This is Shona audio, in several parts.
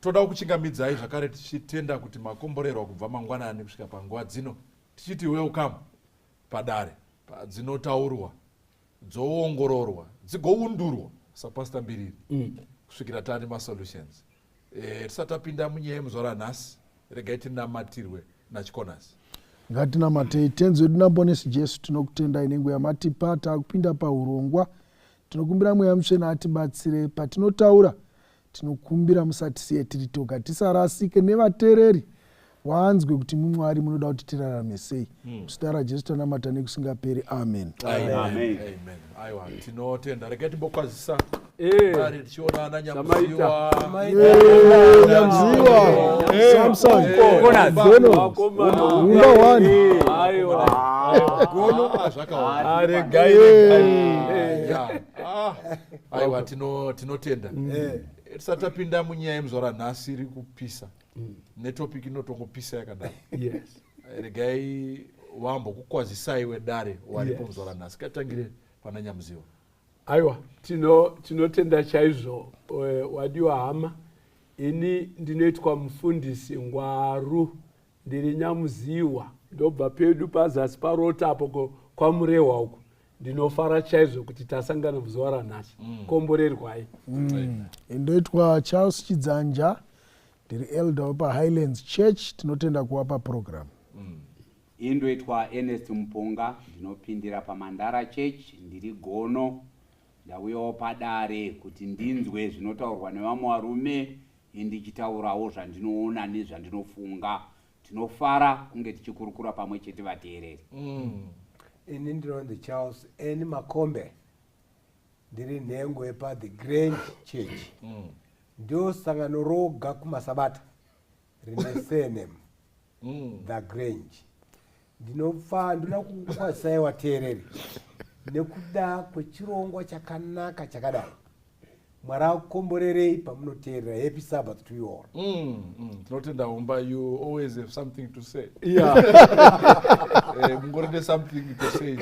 Toda kuchingamidzai zvakare tichitenda kuti makomborerwa kubva mangwanani kusvika panguva dzino tichiti welcome Padare dzinotaurwa dzoongororwa dzigoundurwa sapasta mbiriri kusvikira tani masolutions. Tisatapinda munyaya yemuzuva ranhasi regai tinamatirwe nachikonasi. Ngatinamatei. Tenzi wedu nambonesi Jesu tinokutendai nenguva yamatipa takupinda paurongwa. Tinokumbira mweya mutsvene atibatsire patinotaura. Tinokumbira musatisiye tiri toga, tisarasike nevateereri wanzwe kuti muMwari munoda kuti tirarame sei. Muzita raJesu tanamata nekusingaperi. Amen. Amen. Aiwa, tinotenda. Regai timbokwazisa Mwari tichionana Nyamziwa. Nyamziwa. Samson. Gono. Number 1. Gono zvakaona. Regai. Aiwa, tinotenda. Tisatapinda munyaya yemuzuva ranhasi iri kupisa. Netopiki inotongopisa yakadaro. Regai wambokukwazisai wedare waripo muzuva ranhasi. Katangire pana Nyamziwa. Aiwa, tinotenda chaizvo wadiwa hama. Ini ndinoitwa mufundisi Ngwaru, ndiri Nyamziwa. Ndobva pedu pazasi parota apo kwamurehwa uko. ndinofara chaizvo kuti tasangana muzuva ranhasi. Komborerwai. Ndoitwa Charles Chidzanja, ndiri elder wepa Highlands Church, tinotenda kuwapa program. Indoitwa Ernest Mpunga, ndinopindira paMandara Church, ndiri Gono, ndauyawo Padare kuti ndinzwe zvinotaurwa nevamwe varume, ndichitaurawo zvandinoona nezvandinofunga. Tinofara kunge tichikurukura pamwe chete vateereri. Ini ndinonzi Charles N. Makombe, ndiri nhengo yepa The Grange Church. Ndio sangano roga kumasabata rine surname The Grange. Ndinoda kukwazisai vateereri nekuda kwechirongwa chakanaka chakadai. Mwari akukomborerei pamunoteerera Happy Sabbath to you all. Tinotenda umba, you always have something to say. Yeah. Mungorinde something to say.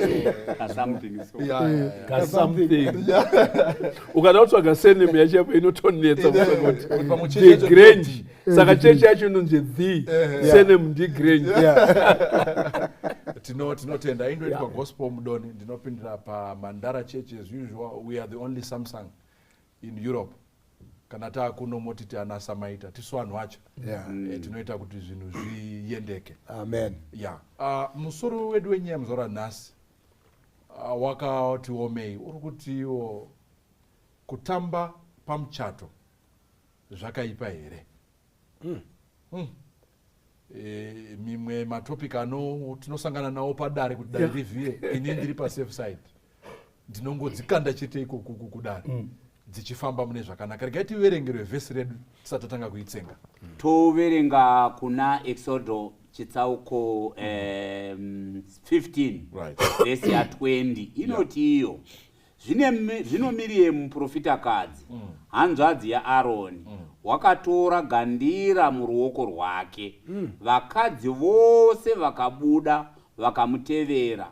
Something. Ukada kutsvaga surname yacho yapo inotonetsa The Grange. Saka chechi yacho inonzi The surname ndi Grange. Tinotenda indoitwa gospel Mudonhi, ndinopindira paMandara Church as usual. We are the only Samsung in Europe. Kana taakuno motiti anasamaita tisu vanhu vacho. Tinoita kuti zvinhu zviyendeke. Amen. Musoro wedu wenyaya muzora nhasi wakati omei uri kuti iwo kutamba pamuchato zvakaipa here? Mimwe matopic tinosangana nawo Padare kuti dare rivhire, ini ndiri pasafe side ndinongodzikanda chete ikoko kudare dzichifamba mune zvakanaka. Regai tiverengerwe vhesi redu tisati tatanga kuitsenga. Toverenga kuna Exodo chitsauko 15 vhesi ya 20 inoti iyo zvino Miriamu muprofitakadzi hanzvadzi yaAroni wakatora gandira muruoko rwake. Vakadzi vose vakabuda vakamutevera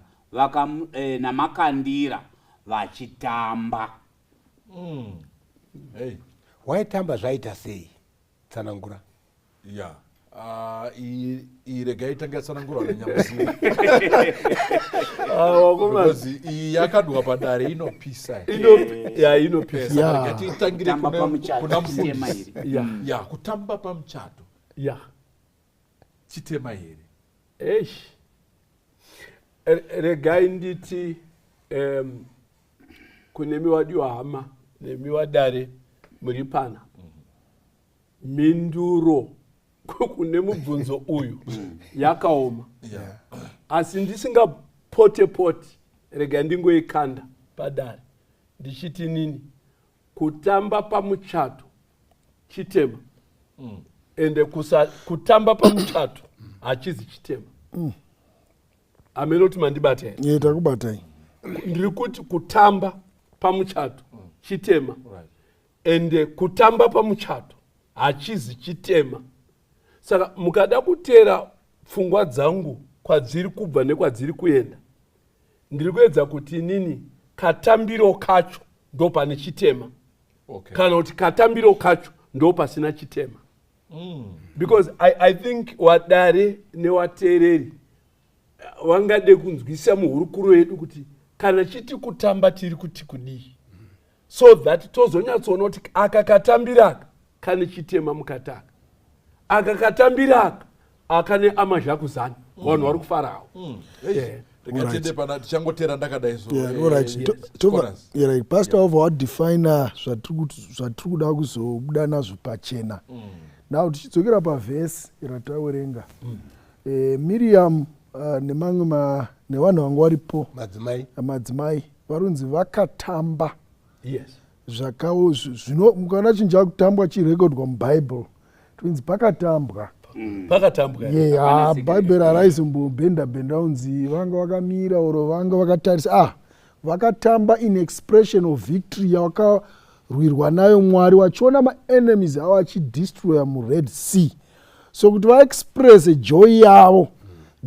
namakandira vachitamba. Waitamba zvaita sei? Tsanangura. Regai tanga tsanangura nanyamusiva. Because iyi yakadwa Padare inopisa. Inopisa. Ngatitangire kuna mufundisi. Yeah. Kutamba pamuchato. Chitema here. Regai nditi kune miwadiwa hama nemiwadare muri pana. Minduro kune mubvunzo uyu yakaoma. Asi ndisingapote rega ndingoikanda Padare ndichiti nini kutamba pamuchato chitema ende kutamba pamuchato hachizi chitema. Amenoti mandibate. Takubatai. Ndiri kuti kutamba pamuchato chitema ende kutamba pamuchato hachizi chitema. Saka mukada kutera pfungwa dzangu kwadziri kubva nekwadziri kuenda, ndiri kuedza kuti nini katambiro kacho ndo pane chitema. Kana kuti katambiro kacho ndo pasina chitema. Because I think wadare newateereri wangade kunzwisa muhurukuro wedu kuti kana chiti kutamba tiri kuti kudii, so that tozonyatsoona kuti aka katambiraka kane chitema mukataka, aka katambiraka akane amazhakuzana vanhu vari kufarawo. Tichangotera ndakadai so. Pastor over wadefina zvatiri kuda kuzobuda nazvo pachena. Now tichidzokera pavhesi rataurenga Miriam nevanhu vanga varipo madzimai varunzi vakatamba. Zvakawo mukaona chinhu chakutambwa chirekodwa mubhaibheri twinzi pakatambwa. Bhaibheri haraizombombenda unzi vanga vakamira oro vanga vakatarisa. Vakatamba in expression of victory yavakarwirwa nayo Mwari, vachiona maenemies avo achidestroya muRed Sea. So kuti vaexpress joy yavo,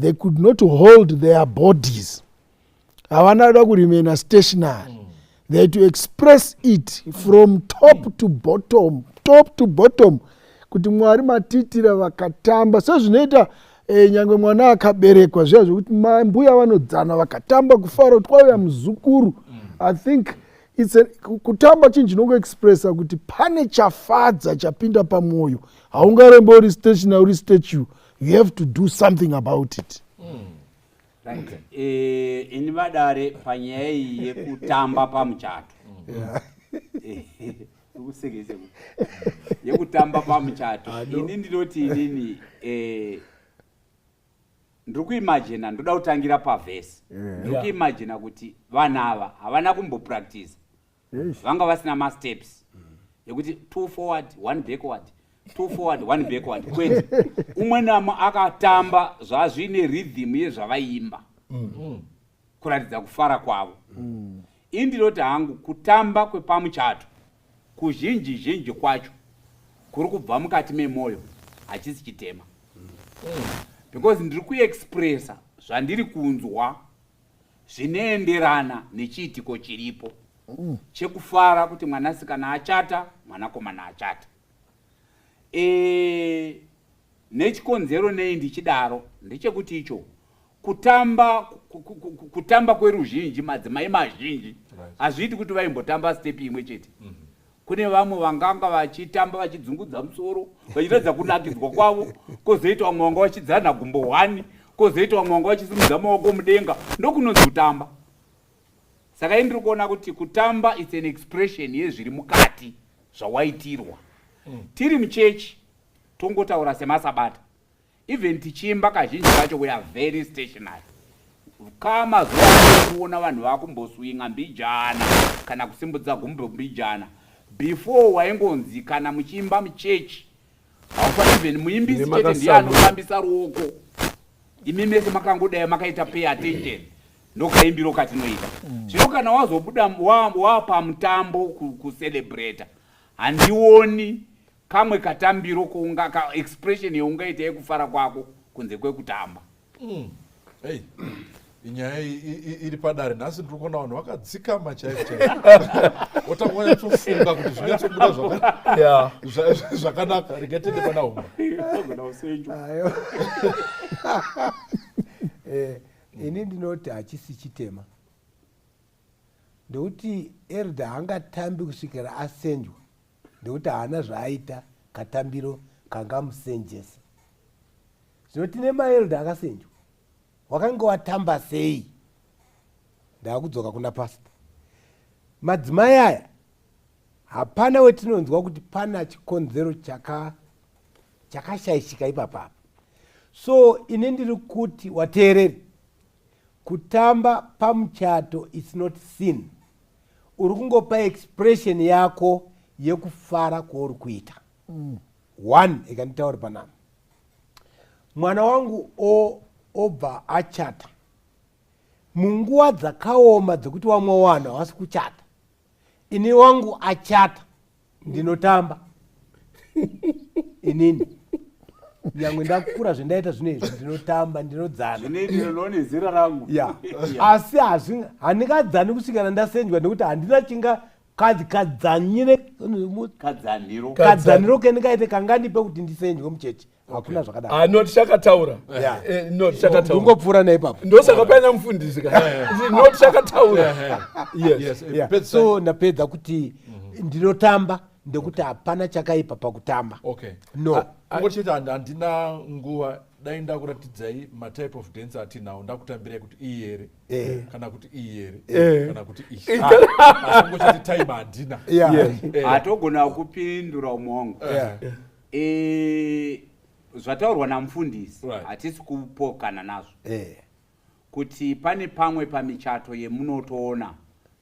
they could not hold their bodies. Havana kuda kurimena stationary. They had to express it from top to bottom. Kuti Mwari matitira vakatamba. So zvinoita nyangwe mwana akaberekwa zviya zvokuti mbuya vanodzana vakatamba kufara kuti kwauya muzukuru. I think kutamba chinhu chinongoexpressa kuti pane chafadza chapinda pamwoyo. Haungarembe uri stationary, uri statue. You have to do something about it. Ini Madare panyaya yekutamba pamuchato. Ukusegeze yekutamba pamuchato. Ini ndinoti inini ndiri kuimagina, ndoda kutangira pavhesi. Ndiri kuimagina kuti vana ava havana kumbopractice. Vanga vasina masteps yekuti 2 forward 1 backward, 2 forward 1 backward. Kwete umwe namo akatamba zvazvine rhythm yezvavaimba kuratidza kufara kwavo. Ini ndinoti hangu kutamba kwepamuchato kuzhinji kwacho kuri kubva mukati memwoyo, hachisi chitema. Because ndiri kuexpressa zvandiri kunzwa zvinoenderana nechiitiko chiripo chekufara kuti mwanasikana achata, mwanakomana achata. Nechikonzero nei ndichidaro ndechekuti icho kutamba kweruzhinji, madzimai mazhinji hazviiti kuti vaimbotamba step imwe chete. Kune vamwe vanganga vachitamba vachidzungudza musoro vachiratidza kunakidzwa kwavo, kozoita vamwe vanga vachidzana gumbo 1, kozoita vamwe vanga vachisimudza maoko mudenga, ndokunonzi kutamba. Saka ini ndiri kuona kuti kutamba is an expression yezviri mukati zvawaitirwa. Tiri muchechi tongotaura semasabata, even tichimba kazhinji kacho we are very stationary. Kama zuva kuona vanhu vakumboswinga mbijana kana kusimbudza gumbo mbijana, before waingonzi kana muchimba muchechi haufaniri even muimbisi chete ndiye anofambisa ruoko. Imi mese makangodai makaita pay attention ndokaimbiro katinoita. Zvino kana wazobuda wapamutambo kucelebrata, handioni kamwe katambiro kuunga ka expression yeungaita yekufara kwako kunze kwekutamba. Hey, inyaya iri Padare nhasi ndiri kuona vanhu vakadzikama chaizvo. Wotanganya tofunga kuti zvinotsobuda zvakanaka, regatende pana huma. Ini ndinoti hachisi chitema. Ndekuti Elda haangatambi kusvikira asenjwa. Ndekuti haana zvaaita katambiro kangamusenjesa. Zvino tine maElda akasenjwa. Wakanga watamba sei? Ndakudzoka kuna pastor. Madzimai aya hapana wetinonzwa kuti pana chikonzero chakashaishika ipapa. So ine ndiri kuti wateereri, kutamba pamuchato is not sin. Uri kungopa expression yako yekufara kwauri kuita. One, ikanditaura panapa. Mwana wangu obva achata. Munguva dzakaoma dzekuti vamwe vanhu havasi kuchata, ini wangu achata ndinotamba. Inini nyangwe ndakura zvendaita zvinezvi ndinotamba, ndinodzana. Zvinoone zera rangu. Asi handingadzani kusvikana ndasenjwa nekuti handina chinga kadzanyire kadzaniro kendingaite kangandipe kuti ndisenjwe muchechi. Hakuna zvakadaro. Noti chakataura. Noti chakataura. Ndingopfuura naipapa. Ndosaka paina mufundisi kana. Noti chakataura. Yes. So ndapedza kuti ndinotamba ndekuti hapana chakaipa pakutamba. Okay. No. Ngochiti handina nguva dai ndakuratidzai matype of dance atinawo ndakutambirai kuti iyi here kana kuti iyi here kana kuti iyi. Asi ngochiti time handina. Hatogona kupindura umwe wangu. Zvataurwa namufundisi hatisi kupokana nazvo. Kuti pane pamwe pamichato yemunotoona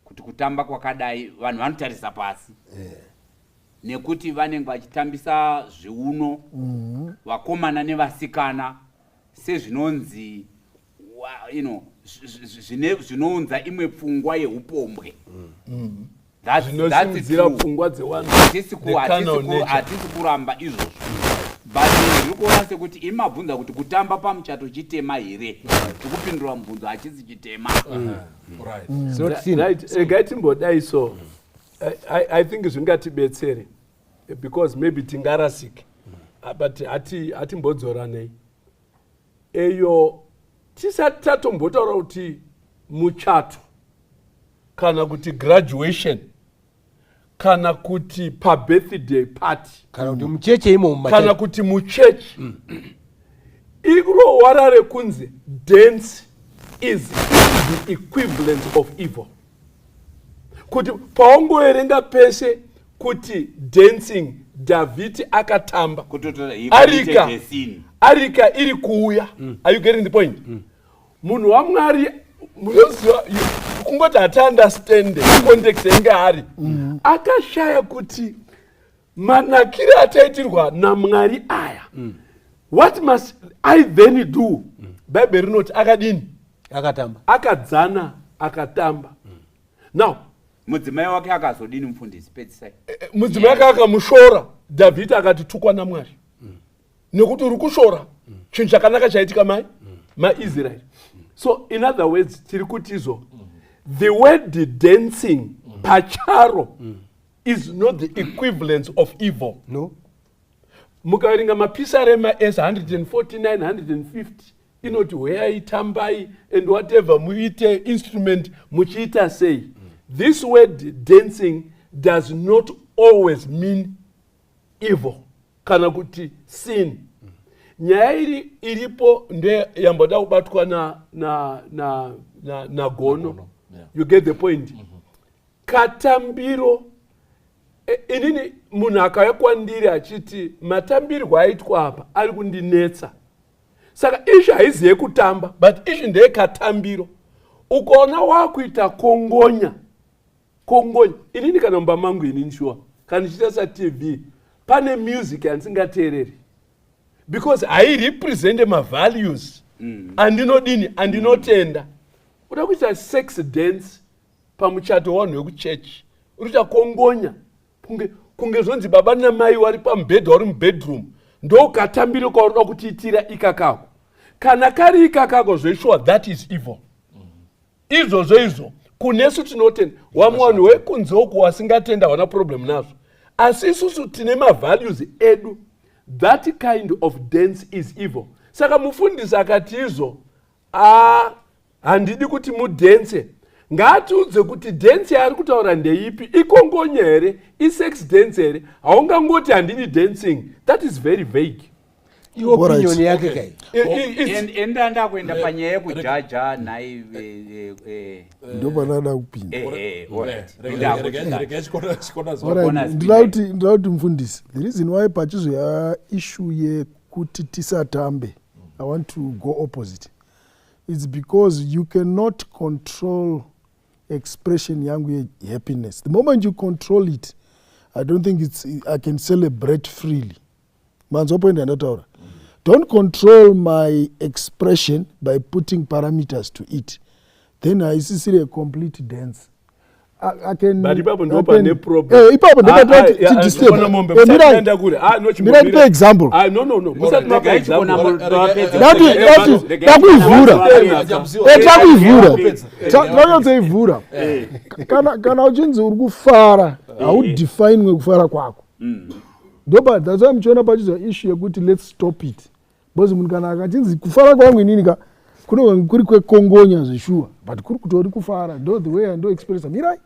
kuti kutamba kwakadai vanhu vanotarisa pasi. Nekuti vanenge vachitambisa zviuno vakomana nevasikana sezvinonzi zvinounza imwe pfungwa yeupombwe. Zvinosimudzira pfungwa dzevanhu. Hatisi kuramba izvozvo. But ndiri kuona sekuti imabvunza kuti kutamba pamuchato chitema here. Tikupindura mubvunzo hachisi chitema. Regai timbodai so. I think zvingatibetsere because maybe tingarasike. But hatimbodzora nei. eyo tisati tatombotaura kuti muchato kana kuti graduation kana kuti pabirthday party kana kuti mucheche imo kana kuti muchechi iro wara rekunzi dance is the equivalent of evil. Kuti paungoerenga pese kuti dancing David akatamba arika iri kuuya. Are you getting the point? Munhu waMwari munoziva kungoti ati understand context yenge ari akashaya kuti manakire ataitirwa naMwari aya. What must I then do? Bible rinoti akadini? Akatamba. Akadzana akatamba. Now mudzimai wake akazodini mufundisi pedzisai? Mudzimai wake akamushora. David akati tukwa naMwari. Nekuti uri kushora chinhu chakanaka chaitika maIsrael. So in other words tiri kuti izo the word dancing pacharo is not the equivalent of evil. No. Mukaringa mapisarema S149 150 inoti where itambai and whatever muite instrument muchiita say. This word dancing does not always mean evil kana kuti sin. Nyaya iripo nde yamboda kubatwa na gono. You get the point. Katambiro inini munhu akauya kwandiri achiti matambirwo aitwa apa ari kundinetsa. Saka izvi haiziye kutamba but izvi ndeyekatambiro. Ukaona wakuita kongonya inini kana mumba mangu inini shuwa kana ndichiita saTV pane music yandisingateereri because I represent my values andinotenda. Uda kuita sex dance pamuchato wanhu wekuchechi urita kongonya kunge zvonzi baba namai wari pamubhedha wari mubedroom ndo katambiro kaunoda kutiitira ikakako. Kana kari ikakako zveshuwa that is evil. Izvo kunesu tinotenda wamwe vanhu wekunze uku wasingatenda wana problem nazvo asi isusu tine mavalues edu. That kind of dance is evil. Saka mufundisi akati izvo handidi kuti mudance. Ngatiudze kuti dance yaari kutaura ndeipi, ikongonya here, isex dance here. Haungangoti handini dancing. That is very vague. Opinion yake kai. Enda ndakuenda panyaya yekujaja nai ndo panada kupinda. Ndinauti mufundisi. The reason why pachizo ya issue yekuti tisatambe, I want to go opposite. It's because you cannot control expression yangu happiness. The moment you control it, I don't think I can celebrate freely. Manzo point anataura. Don't control my expression by putting parameters to it. Then I see a complete dance. I can. But ipapo ndo pane problem. Ipapo ndo pane disturb. Mira example. No. Musa tunapa example. Takuivura. Kana uchinzi uri kufara, how define kufara kwako. Doba that's why mchiona pachizo issue yekuti let's stop it. Bozi munhu kana akachinzi kufara kwangu inini ka kuri kwekongonya zveshuwa but kuri kutori kufara ndo the way I do experience. Mirai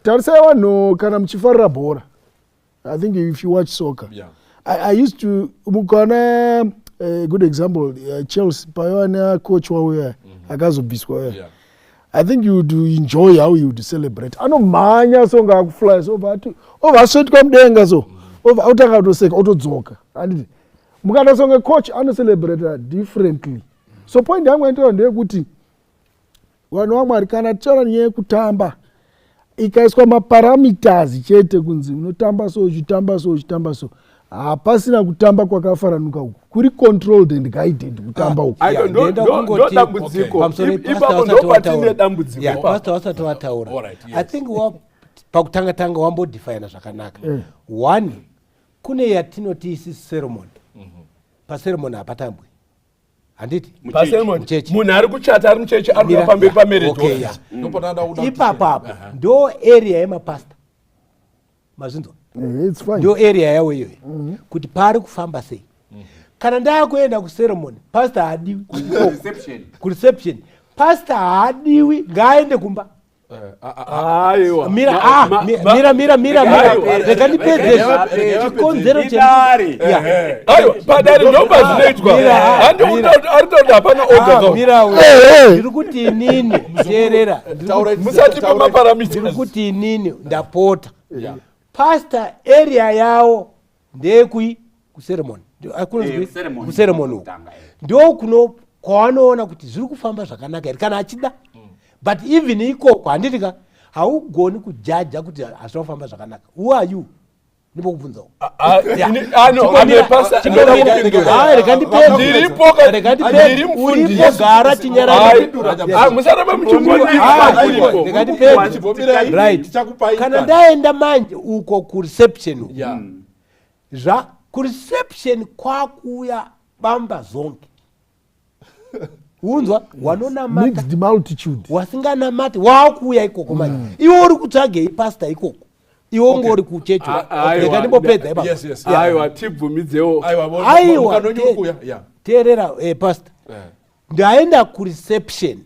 tarisai vanhu kana muchifarira bhora. I think if you watch soccer, I used to mukana a good example Chelsea paiwana coach wawe akazobviswa. I think you would enjoy how you would celebrate. Anomhanya songa akufly so but oversweat mudenga so utanga kutoseka utodzoka. And mukana songa coach celebrate differently. So point yangu ndo ndeyekuti vanhu vaMwari kana tichara nyaya yekutamba ikaiswa maparameters chete kunzi unotamba so uchitamba so hapasina kutamba kwakafaranuka uku kuri controlled and guided kutamba uku. I think pakutanga wambodefine zvakanaka. One, kune yatinoti isi ceremony. Paceremony hapatambwi. Handiti? Munhu ari kuchata ari muchechi ari pamberi pamarriage. Ipapa ndo area yemapasta. Mazvinzwa? It's fine. Ndo area yawo iyoyo. Kuti pari kufamba sei. kana ndakuenda kuceremony pastor haadiwi kureception pastor haadiwi ngaaende kumba rega ndipedze chikonzero Padare ndomba dzinoitwa aritoda hapana ndiri kuti inini teerera musati pamaparamisa ndiri kuti inini ndapota pastor area yawo ndekui kuceremony kuceremony uko ndo kuno kwavanoona kuti zviri kufamba zvakanaka here kana achida but even ikoko handitika haugoni kujaja kuti hazviri kufamba zvakanaka. Who are you? Ndibokubvunzawo uripogara chinyarakana ndaenda manje uko kureception kureception kwakuya bamba zonke unzwa wanonamata wasinganamati waakuya ikoko manje iwe uri kutsvagei pastor ikoko iwe ngori kuchecho rega ndimbopedza aiwa tibvumidzewo aiwa teerera pastor ndaenda kureception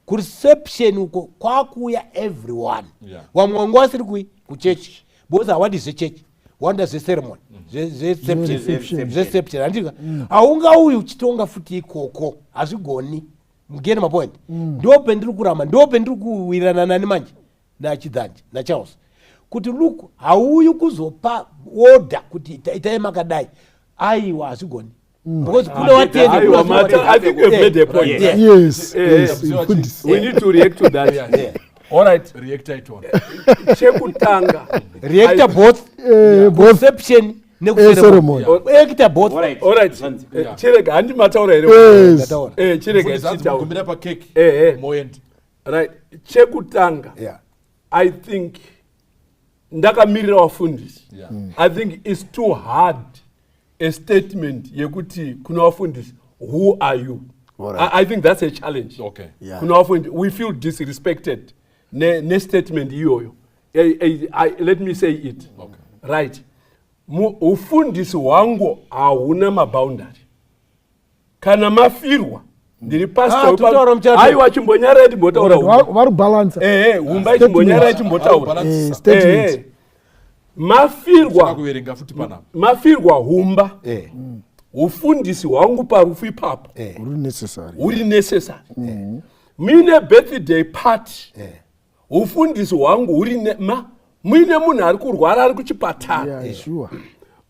kureception uko kwakuya everyone wamwe wangu wasiri kuchechi because hawadi zvechechi wanda zveceremony zveception handika haungauyi uchitonga futi ikoko hazvigoni mugene mapoint ndo pendiri kuramba ndo pendiri kuwirirana nani manje nachidzanje nacharles kuti look hauyi kuzopa order kuti itai makadai aiwa hazvigoni because kune I think you've made a point. Yes. We need to react to that. All right. Chekutanga. React both perception nekuceremony. React both. All right. Chirega handi mataura here. Chirega chitaura pa cake. Moend. Right. Chekutanga. I think ndakamirira wafundisi. I think it's too hard a statement yekuti kuna wafundisi who are you. I think that's a challenge. Okay. Kuna wafundisi we feel disrespected. Ne statement iyoyo. Let me say it. Okay. Right. Ufundisi wangu hauna maboundary. Kana mafirwa ndiri pastor aiwa chimbonyara timbotaura vari balance umba chimbonyara timbotaura mafirwa humba ufundisi wangu parufu ipapo uri necessary mine birthday party ufundisi wangu uri muine munhu ari kurwara ari kuchipatara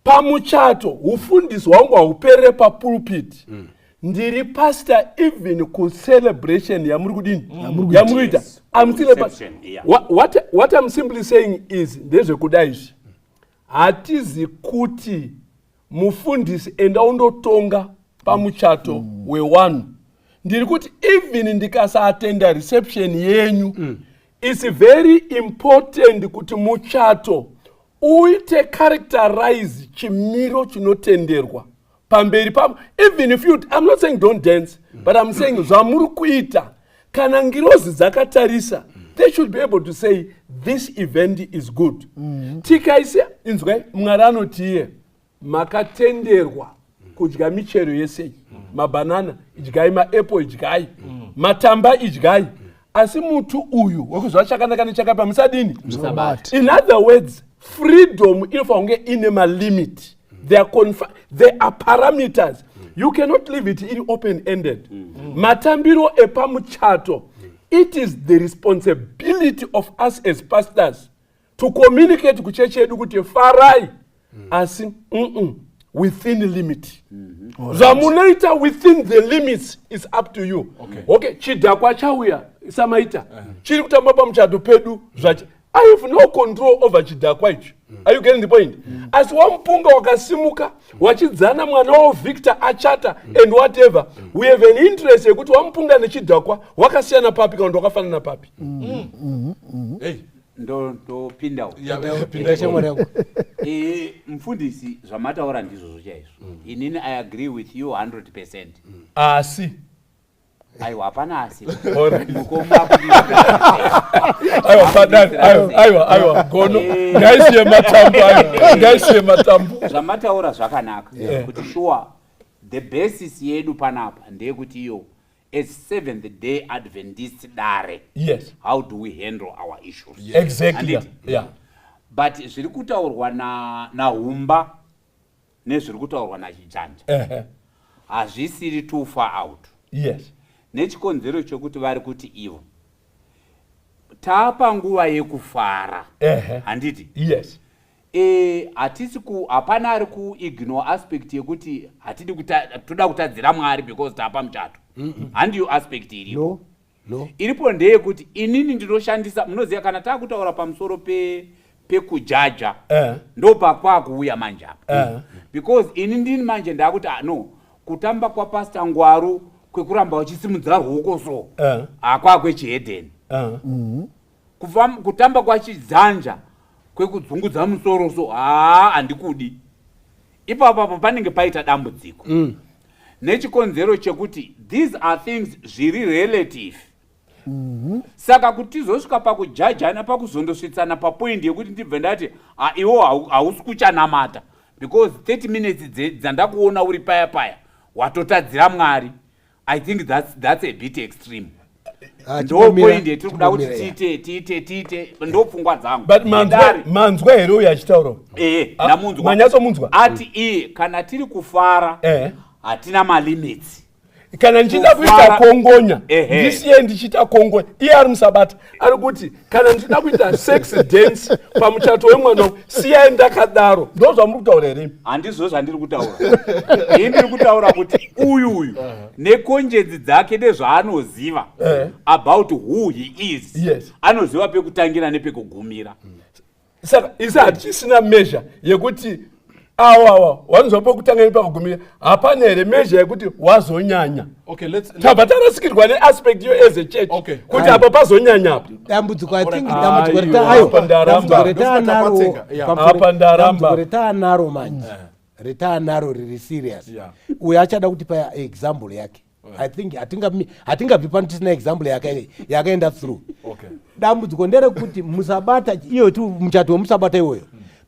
pamuchato ufundisi wangu hauperere papulpit ndiri pastor even kucelebration yamuri kudini yamuruita what I'm simply saying is ndezvekudai izvi hatizi kuti mufundisi enda undotonga pamuchato we1 ndiri kuti even ndikasaatenda reception yenyu it's very important kuti muchato uite characterize chimiro chinotenderwa pamberi papo even if you I'm not saying don't dance but I'm saying zvamuri kuita kana ngirozi dzakatarisa they should be able to say this event is good tikaise inzwai mwari anotiye makatenderwa kudya michero yesei mabanana idyai maapple idyai matamba idyai asi mutu uyu wekuzva chakanaka nechakapa musadini in other words freedom inofanira kunge ine malimit there are parameters you cannot leave it open-ended matambiro epamuchato it is the responsibility of us as pastors to communicate kuchechi yedu kuti farai asi within limit zvamunoita within the limits is up to you okay chidhakwa chauya samaita chiri kutamba pamuchato pedu zvachi I have no control over chidhakwa ichi. Are you getting the point? As wamupunga wakasimuka wachidzana mwana wao Victor achata and whatever we have an interest yekuti wamupunga nechidhakwa wakasiyana papi kana ndokafana papi ndo pinda mfundisi zvamataura ndizvo chaizvo inini I agree with you 100%. Asi aiwa hapana asi aiwa gono ngaisiye matambo zvamataura zvakanaka kuti shuwa the basis yedu panapa ndeyekuti iyo as Seventh Day Adventist dare, yes, how do we handle our issues? yes. Exactly. And Yeah. But zviri kutaurwa na humba nezviri kutaurwa na chijanja hazvisiri too far out. Yes. Nechikonzero chokuti vari kuti ivo taapa nguva yekufara handiti. Yes. Hatisi hapana ari kuignore aspect yekuti hatidi toda kutadzira Mwari because taapa muchato. Handiyo aspect iripo. No. Iripo ndeyekuti inini ndinoshandisa, munoziva kana taakutaura pamusoro pekujaja ndo pakwakuuya manje apa. Because ini ndini manje ndakuti no, kutamba kwapastor Ngwaru kwekuramba wachisimudzira ruoko so kwechihedheni. Kutamba kwachizanja kwekudzungudza musoro so handikudi. Ipapo panenge paita dambudziko. Nechikonzero chekuti these are things zviri relative. Saka kuti tizosvika pakujajana pakuzondosvitsana papoint yekuti ndibve ndati iwo hausi kuchanamata because 30 minutes dzandakuona uri paya watotadzira Mwari. I think that's a bit extreme. Ndo point yetiri kuda kuti tiite ndo pfungwa dzangu. But manzwa here uyu achitaura. Namunzwa. Manyatsomunzwa. Ati kana tiri kufara hatina malimits. Kana ndichida kuita kongonya ndisiye ndichita kongonya iye ari musabata ari kuti kana ndichida kuita sex dance pamuchato wemwana siyai ndakadaro. Ndo zvamuri kutaura here? Handizvo zvandiri kutaura. Ndiri kutaura kuti uyu nekonjenzi dzake nezvaanoziva about who he is. Yes. Anoziva pekutangira nepekugumira. Saka isi hatichisina measure yekuti awa wanzwa pekutanga nepakugumira. Hapana here measure yekuti wazonyanya. Okay, let's tabva tarasikirwa neaspect yo as a church. Okay. Kuti apa pazonyanya apa. Dambudziko I think dambudziko retanaro manje. Retanaro riri serious. Uyu achada kuti pa example yake. I think hatingabvi pano tisina example yakaenda through. Okay. Dambudziko nderekuti musabata iyo tu muchato wemusabata iwoyo.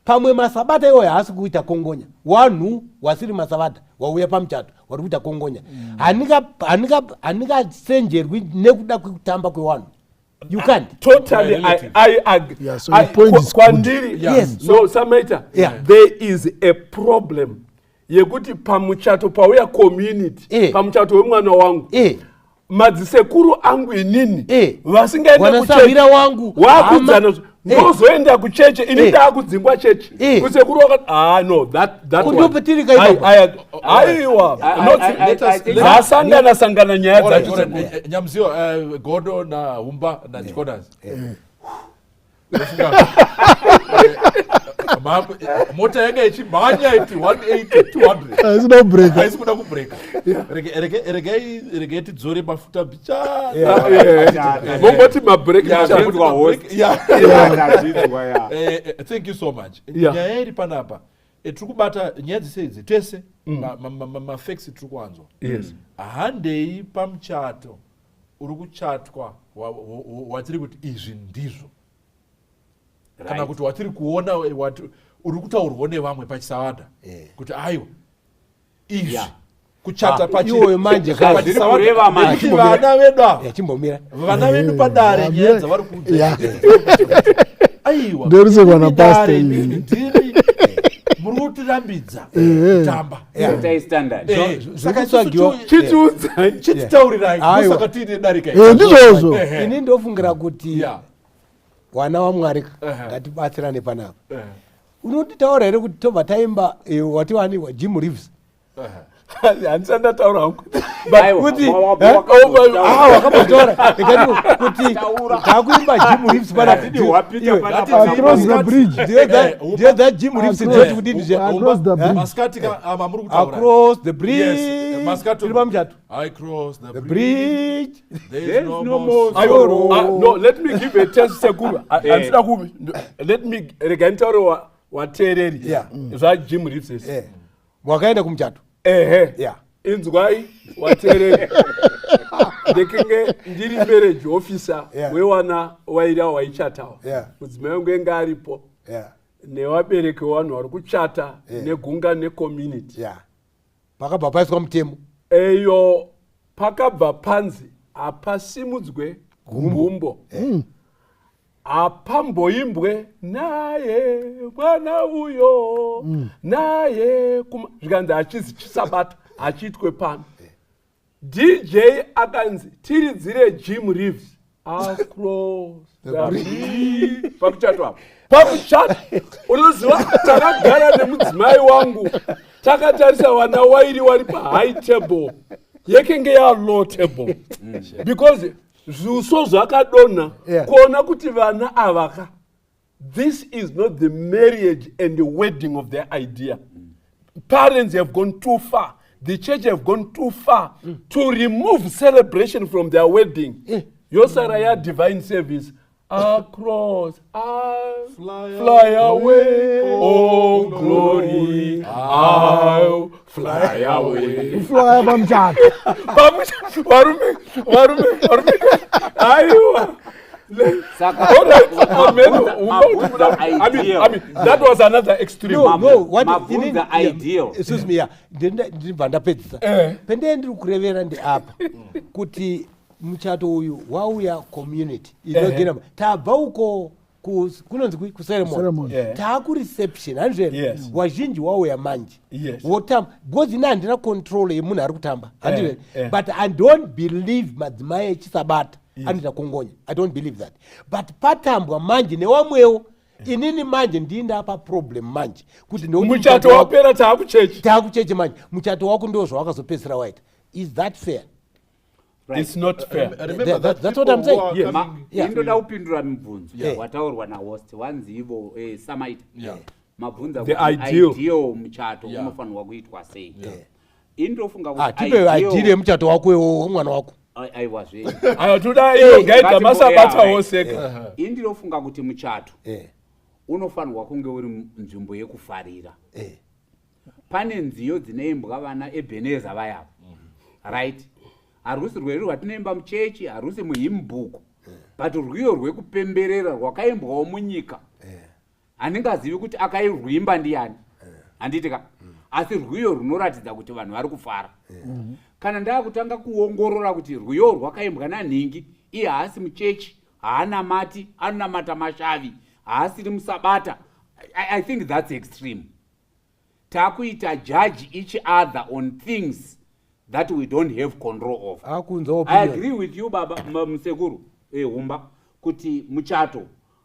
Pamwe masabata iwoyo haasi kuita kongonya. Wanhu wasiri masabata wauya pamuchato wari kuita kongonya. Handingasenjerwi nekuda kwekutamba kwewanhu. You can't. Totally, I agree. Yeah, so the point is Kwandiri, yes. So Samaita, there is a problem. Yekuti pamuchato pauya community, pamuchato wemwana wangu. Madzisekuru angu inini vasingaende kucheche wangu wakudzana ndozoenda kucheche ini ndakudzingwa cheche kusekuru wakati no that kundopetirika ipapo aiwa sangana nyaya dzacho Nyamziyo Godo na Humba na Chikodas. Mota yanga ichimhanya iti 180 200 haisina break. Haisina kubreka. Rege tidzore mafuta bicha. Mongoti mabreki chakutwa host. Thank you so much. Nyaya iri panapa tiri kubata nyaya dzese tese mafacts tiri kuwanzwa. Handei pamuchato uri kuchatwa watiri kuti izvi ndizvo. Kana kuti watiri kuona uri kutaurwa nevamwe pachisavada kuti aiwa izvi kuchata iwoyo manje kureva manje vana vedu yachimbomira vana vedu Padare nyaya dzavari kuudza aiwa ndorusekwa na pastor ndiri muri kutirambidza kutamba saka chititaurirai saka tiine darika ndizvozvo. ini ndofungira kuti wana waMwari ngatibatsirane panapa. Unotitaura here kuti tobva taimba wati wani Jim Reeves. Handisa ndataura hangu. Kuti wakabotaura kuti takuimba Jim Reeves panapa. Across the bridge. Ndiyo that Jim Reeves ndoti kudini across the bridge. Maskatika amamuri kutaura. Across the bridge. Yes. Maskato. I cross the bridge. There is no more sorrow. No, let me give a test sekuru. Let me regantaura watereri. Zva Jim Reeves. Mwakaenda kumuchato. Inzwai watereri. Ndekinge ndiri marriage officer wewana waira waichatawa. Mudzimai wangu enga aripo. Nevabereki vanhu vari kuchata negunga necommunity. pakabva paiswa mutemo eyo pakabva panzi hapasimudzwe gumbo hapamboimbwe naye mwana uyo naye zvikanzi hachizi chisabata hachiitwe pano. DJ akanzi tiridzire Jim Reeves across pamuchato apo pamuchato unoziva takagara nemudzimai wangu takatarisa vana wairi wari pahigh table yekenge yalow table because zviuso zvakadonha kuona kuti vana avaka. This is not the marriage and the wedding of their idea. Parents have gone too far. The church have gone too far to remove celebration from their wedding. Yosaraya divine service. Across, I'll fly away. Oh glory, I'll fly away. Fly Pamuchato. Varume. Aiwa. That was another extreme. No, what in the ideal. Excuse me, ndibva ndapedzisa pende ndiri kurevera ndeapa kuti muchato uyu wauya community inogena tabva uko kunonzi kuceremony taakureception handizvere wazhinji wauya manje wotamba because ine handina control yemunhu ari kutamba handizvere but I don't believe madzimai echisabata anoita kungonya. I don't believe that, but patambwa manje newamwewo inini manje ndindapa problem manje kuti muchato wapera taakuchechi manje muchato wako ndo zvawakazopedzisira waita. Is that fair? Right. It's not fair. That's what I'm saying. Indoda kupindura mibvunzo wataurwa nahost wanzi ivo summit mabvunza the ideal muchato unofanirwa kuitwa sei. Indofunga kuti tipe ideal yemuchato wako womwana wako aiwa zve toda inogaita masabatawo seka. Indinofunga kuti muchato unofanirwa kunge uri nzvimbo yekufarira. Pane nziyo dzineimbwa vana Ebeneza vayavo right, harusi rwedu rwatinoimba muchechi, harusi muhimbhuku, but rwiyo rwekupemberera rwakaimbwawo munyika handingazivi kuti akairwimba ndiani handitika, asi rwiyo runoratidza kuti vanhu vari kufara. Kana ndaakutanga kuongorora kuti rwiyo rwakaimbwa nanhingi, iye haasi muchechi, haana mati, anonamata mashavi, haasiri musabata. I think that's extreme. Takuita judge each other on things that we don't have control of. I agree with you baba Msekuru humba kuti muchato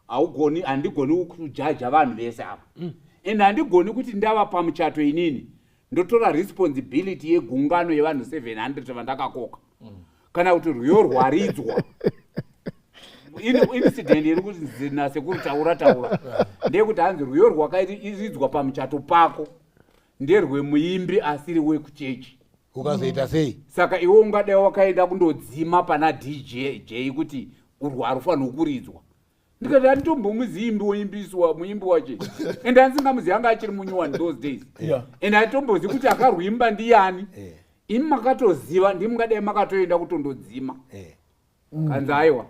haugoni, handigoni kujaja vanhu vese apa and handigoni kuti ndava pamuchato inini ndotora responsibility yegungano yevanhu 700 vandakakoka kana kuti rwiyo rwaridzwa incident iri kuti nasekuru taura ndeyekuti hanzi rwiyo rwakairidzwa pamuchato pako nderwemuimbi asiri wekuchechi. Ukazoita sei? Saka iwe ungadai wakaenda kundodzima pana DJ kuti harufanirwi kuridzwa. Ndikati handitombomuziimbi woimbiswa muimbi wache and handisingamuzivi anga achiri munyuwani those days and handitombozivi kuti akarwimba ndiani. Imi makatoziva ndimungadai makatoenda kutondodzima kanzi aiwa.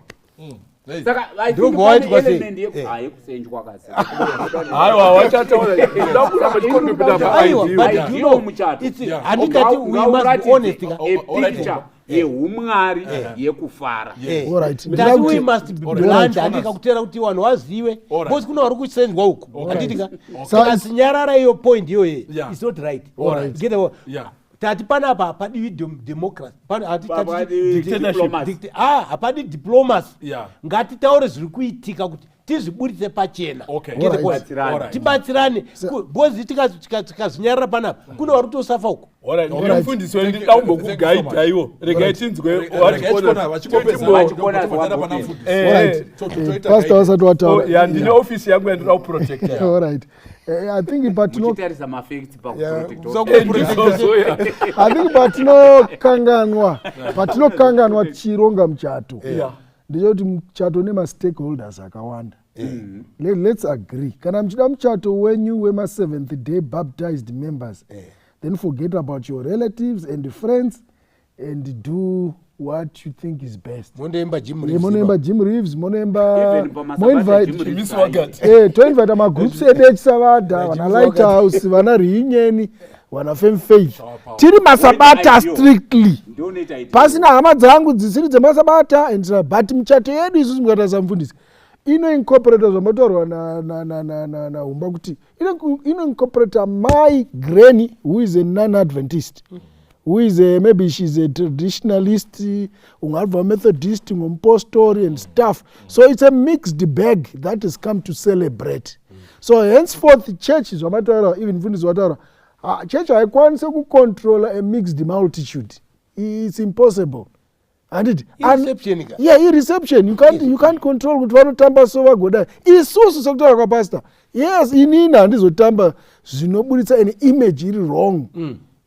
Saka I think pane element yekusenjwa kasi. Aiwa wachataura ndakuramba chikondokuda ideal muchato. Handikati we must be honest. Picture yeumwari yekufara. That we must be blunt. Handika kutera kuti vanhu vazive because kuna vari kusenjwa uko. Handitika tikasinyarara iyo point iyoye it's not right. Get the tati panapa padiwi democracy hapadi diplomacy ngatitaure zviri kuitika kuti tizviburitse pachena tibatsirane bozi tikazinyarara panapa kuna vari kutosafa uko. Mufundisi ndindaumbokugaidha iwo regai tinzwe pastor wasati wataura ndine ofisi yangu yandinoda kuprotecta. Alright. I think patitarisa mafacts I think patinokanganwa tichironga muchato ndechekuti muchato nemastakeholders akawanda. Let's agree kana muchida muchato wenyu wema7th day baptized members then forget about your relatives and friends and do what you think is best. Monoimba Jim Reeves, toinvite magroups edu echisavadha vana lighthouse vana rinyeni wana fame faith Power. tiri masabata Ideal. strictly Ndinoita ideal. pasina hama dzangu dzisiri dzemasabata and but muchato yedu isusu mukatarisa mufundisi inoincorporata zvamatorwa na humba kuti inoincorporata my granny who is a non-adventist who is maybe she's a traditionalist ungabva methodist ngompostori and stuff so it's a mixed bag that has come to celebrate so henceforth church zvamataura even mufundisi wataura church haikwanise kucontrola a mixed multitude it's impossible handiti reception you can't control kuti vanotamba so vagodai isusu sekutaura kwapastor yes inini handizotamba zvinobuditsa an image iri wrong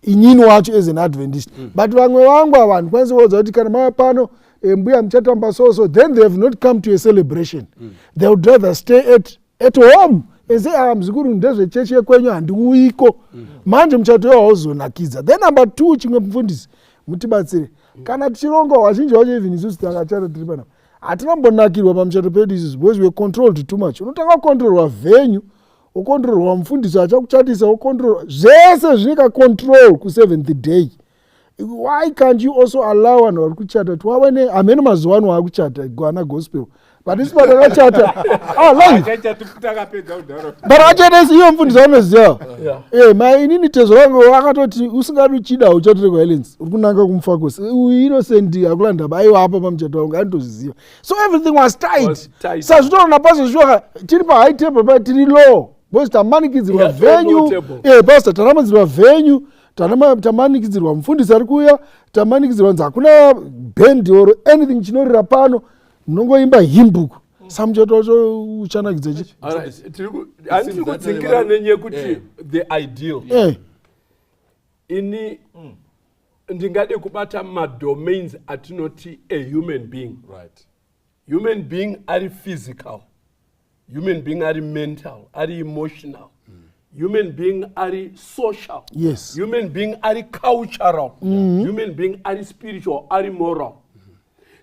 inini wacho as an adventist but vamwe vangu ava handikwanisi kuudza kuti kana mava pano mbuya muchatamba so then they have not come to a celebration they would rather stay at home ese mzikuru ndezvechechi yekwenyu handiuyiko manje muchato iwo hauzonakidza then number 2 chimwe mufundisi mutibatsire kana tichironga wazhinji wacho even isusu takachata tiri pana hatinombonakirwa pamuchato pedu isusu because we are controlled too much unotanga kukontrolwa venyu wokontrolwa mufundisi achakuchatisa wokontrolwa zvese zvinika control ku7th day why can't you also allow vanhu vari kuchata kuti wave hamene mazuva ano waakuchata gwana gospel but isi patakachata patakachata iyo mufundisi anoziva mainini tezo rangu akatoti usingadi uchida uchatoreka violence uri kunanga kumufakosi innocent akulandaba aiwa apa pamuchato wangu anditoziziva so everything was tight sazvitoona paso zvishoka tiri pahigh table pa tiri low because tamanikidzirwa venyu pastor tanamanikidzirwa venyu tamanikidzirwa mufundisi ari kuuya tamanikidzirwa nzi hakuna bendi or anything chinorira pano munongoimba himbuku samuchato wacho uchanakidza chi handiri kudzingira nenyekuti the ideal ini ndingade kubata madomains atinoti a human being human being ari physical human being ari mental ari emotional human being ari social yes human being ari cultural human being ari spiritual ari moral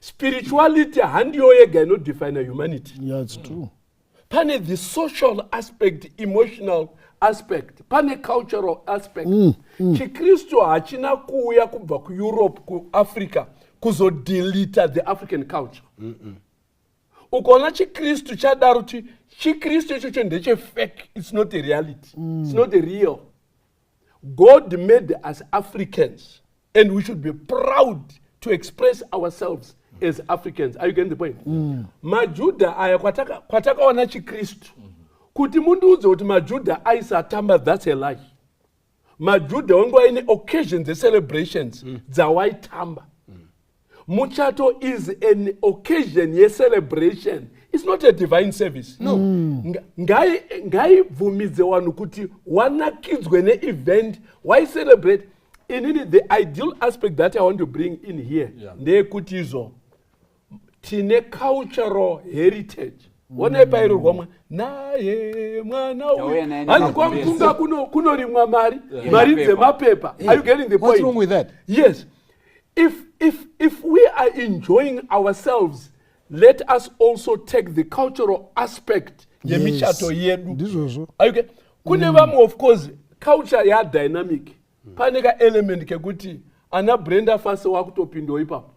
spirituality handiyo yega inodefine humanity yeah it's true pane the social aspect emotional aspect pane cultural aspect chikristu hachina kuuya kubva kueurope kuafrica kuzodelita the african culture ukaona chikristu chadaro kuti chikristu ichocho ndechefake it's not a reality it's not a real god made us Africans and we should be proud to express ourselves as Africans. Are you getting the point? Majuda aya kwatakaona chikristu kuti munduudze kuti majuda aisatamba that's a lie. Majuda wangu aine occasions the celebrations dzawaitamba. Muchato is an occasion ye celebration. It's not a divine service. No. Ngai vumidze wanu kuti wanakidzwe ne event why celebrate in the ideal aspect that I want to bring in here. Ndekuti izo tine cultural heritage. Wana pairo kwa naye mwana uyu alikuwa mkunga kuno rimwa mari dze mapepa. Are you getting the point? What's wrong with that? Yes. If we are enjoying ourselves, let us also take the cultural aspect yemichato yedu. Are you getting? Kune vamu of course culture ya dynamic. Paneka element kekuti ana Brenda Fassie wakutopindo ipapo.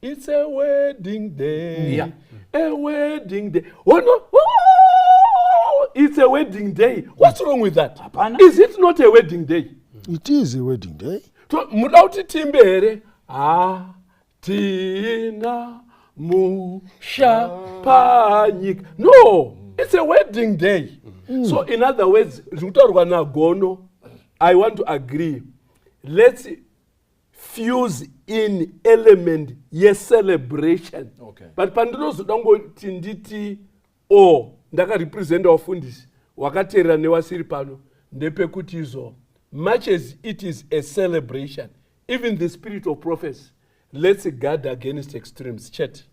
It's a wedding day. Yeah. A wedding day. Oh no. Oh, it's a wedding day. What's wrong with that? Apana. Is it not a wedding day? It is a wedding day. To mudauti timbere tina musha panyik. No, it's a wedding day. So in other words, I want to agree. Let's fuse in element yes celebration. Okay. But pandinozo dango tinditi o ndaka represent wafundisi wakatera newasiri pano ndepe kuti izo much as it is a celebration even the spirit of prophecy let's guard against extremes chat.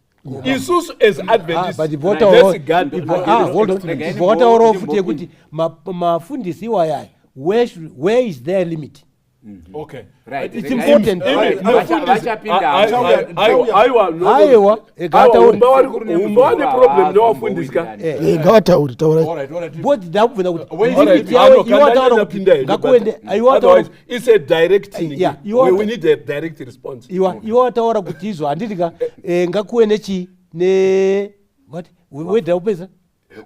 Isusu as Adventists but let's guard against extremes. What are of kuti mafundisi wayai where is their limit? Okay. Right. It's important. aiwa umba ne problem newafundisika ngavatauri taurai But ndakubvunza kuti Alright, limit I know, yawo can I iwataura just kuti pinda here? ngakuende Otherwise, it's a direct thing. Yeah, We need a direct response. iwo wataura kuti izvo handitika ngakuwe nechi ne what wedra upesa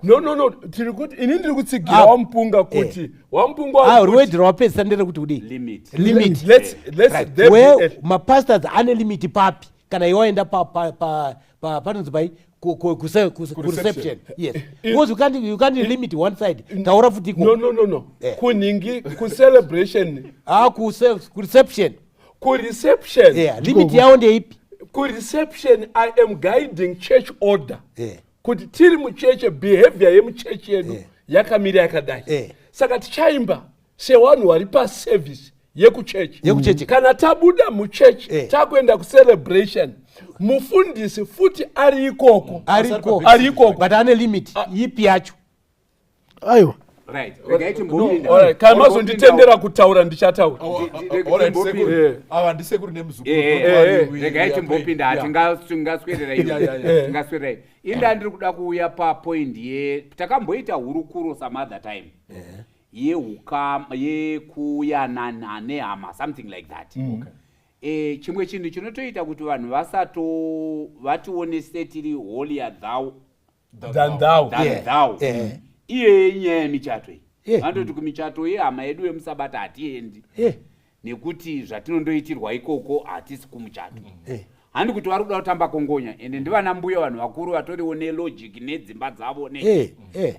No, tiri kuti ini ndiri kutsigira wampunga kuti wampunga rwedra wapesa ndere kuti kudi Limit. let's there be where a- mapastors ane limit papi kana iwaenda panonzi pai kureception yes because you can't limit one side taura futi no kuningi kucelebration kureception kureception yeah limit yawo ndeipi kureception I am guiding church order yeah kuti tiri mucheche behavior yemuchechi yedu yakamira yakadai saka tichaimba sevanhu vari paservice yekuchechi kana tabuda muchechi takuenda kucelebration mufundisi futi ari ikoko but ane limit ipi yacho aiwa Right. kana mazonditendera kutaura ndichataura ava ndisekuri nemuzukuru regai timbopinda hatingaswederai inda ndiri kuda kuuya papoint takamboita hurukuro some other time yekuyanana nehama something like that. Chimwe chinhu chinotoita kuti vanhu vationese tiri holier than thou iye nyaya yemichato iyi vandoti kumichato yehama yedu yemusabata hatiendi nekuti zvatinondoitirwa ikoko hatisi kumuchato handi kuti vari kuda kutamba kongonya ende ndivana mbuya vanhu vakuru vatoriwo nelogic nedzimba dzavo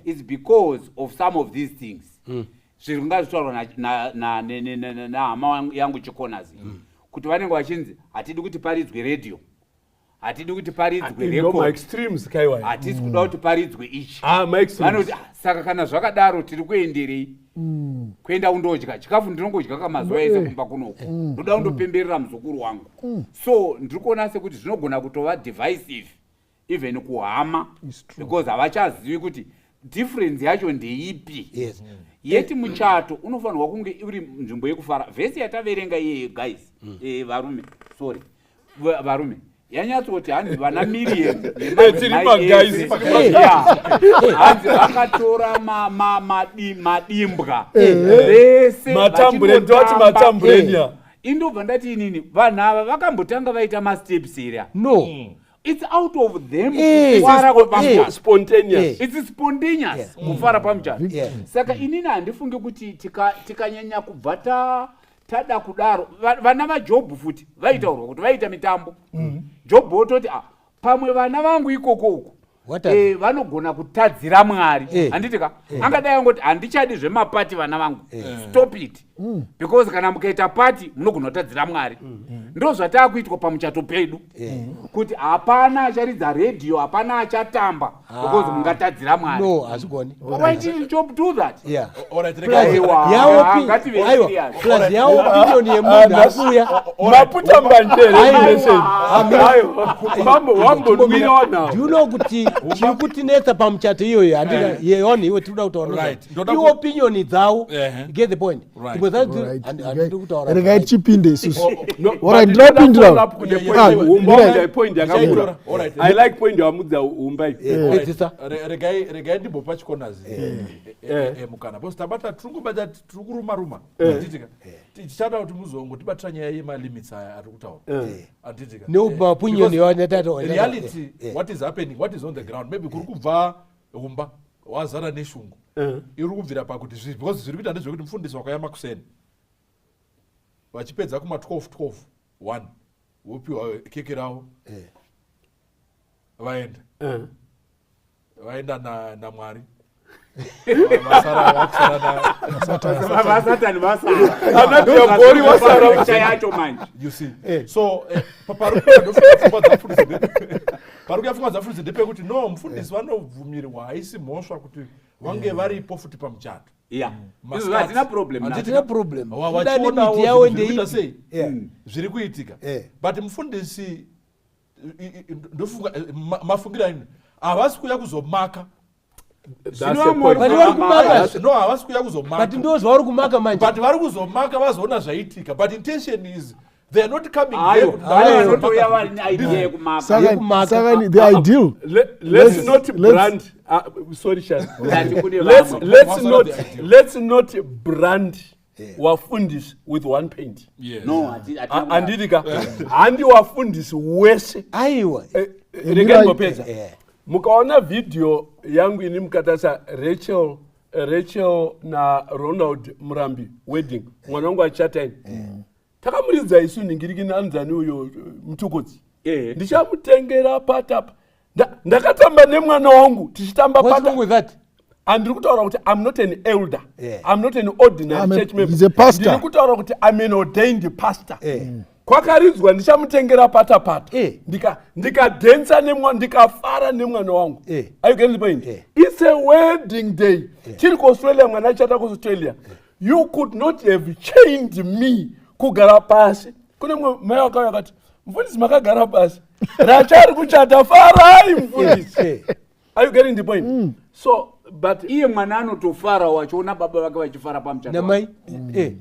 its because of some of these things zviri kungazvitaurwa nahama yangu chikonazi kuti vanenge vachinzi hatidi kuti paridzwe radio hatidi kuti paridzwe record hatisi kuda kuti paridzwe ichi vanoti saka kana zvakadaro tiri kuenderei kuenda kundodya chikafu ndinongodya kamazuva ese kumba kunoku ndoda kundopemberera muzukuru wangu so ndiri kuona sekuti zvinogona kutova divisive even kuhama because havachazivi kuti difference yacho ndeipi yeti muchato unofanirwa kunge uri nzvimbo yekufara vhesi yataverenga iye guys varume yanyatsoti hanzi vana miriyeni hanzi vakatora madimbwa vese indobva ndati inini vanhu ava vakambotanga vaita masteps here no it's out of them it's spontaneous kufara pamuchato saka inini handifungi kuti tikanyanya kubva tada kudaro vana vajobhu futi vaitaurwa kuti vaita mitambo jobhu ototi pamwe vana vangu ikoko uku vanogona kutadzira mwari handitika angadai angoti handichadi zvemapati vana vangu stop it because kana mukaita pati munogona kutadzira mwari ndo zvatakuitwa pamuchato pedu kuti hapana acharidza radio hapana achatamba because mungatadzira mwari why didn't Job do that plus yawo opinion yemunhu akuya maputa mbanjere do you know kuti chiri kutinetsa pamuchato iyoyo handika yeyoni iwe tiri kuda kutaura iwo opinion dzavo get the point handiri kutaura regai tichipinde isusu orit ndinopindira I like point yamudza umbai regai ndimbopa chikonazi mukana bcause tabata tirikubata tiri kurumaruma anditika tichada kuti muzongotibatira nyaya yemalimits aya ari kutaura anditika neopinion reality what is happening what is on the ground maybe kuri kubva humba wazara neshungu iri kubvira pakuti because zviri kuita ndezvekuti mufundisi wakayama kuseni vachipedza kuma-12 1 vopiwa keke ravo vaenda namwari you see so parikuya pfungwa dzafundisi ndepekuti no mufundisi vanobvumirwa haisi mhosva kuti vange varipo futi pamuchato hatina problem limit yawo ndeiita sei zviri kuitika but mufundisi ndofunga mafungira ini havasi kuya kuzomaka That's Zvino the point. But vari kumaka. No, havasi kuuya kuzomaka. But ndo zvauri kumaka manje. But vari kuzomaka vazoona zvaitika. But intention is they are not coming there. Ayo, kuti vanotouya vane idea yekumaka. Saka the ideal. Let's not brand. Sorry, Shan. Let's not brand wafundisi with one paint. Yes. No, Andidika. Andi wafundisi wese. Aiwa. Regai mopedza. Yeah. Mukaona video yangu ini mukatasa Rachel na Ronald Murambi wedding. Mwana wangu achata. Takamuridza isu ningiriki nanzani uyo mtukotsi. Ndichamutengera patapa. Ndakatamba nemwana wangu tichitamba What's patapa. wrong with that? And ndikutaura kuti I'm not an elder. Yeah. I'm not an ordinary church member. He's a pastor. Ndikutaura kuti I'm an ordained pastor. Kwakaridzwa ndichamutengera patapata. Ndikadhensa nemwana, ndikafara nemwana wangu. Are you getting the point? It's a wedding day. Tiri kuAustralia, mwana achata kuAustralia. You could not have chained me kugara pasi. Kune mai wakauya akati, mfundisi makagara pasi. Rachari kuchata farai mfundisi. Are you getting the point? So, but iye mwana anotofara wachiona baba vake vachifara pamuchato. Namai.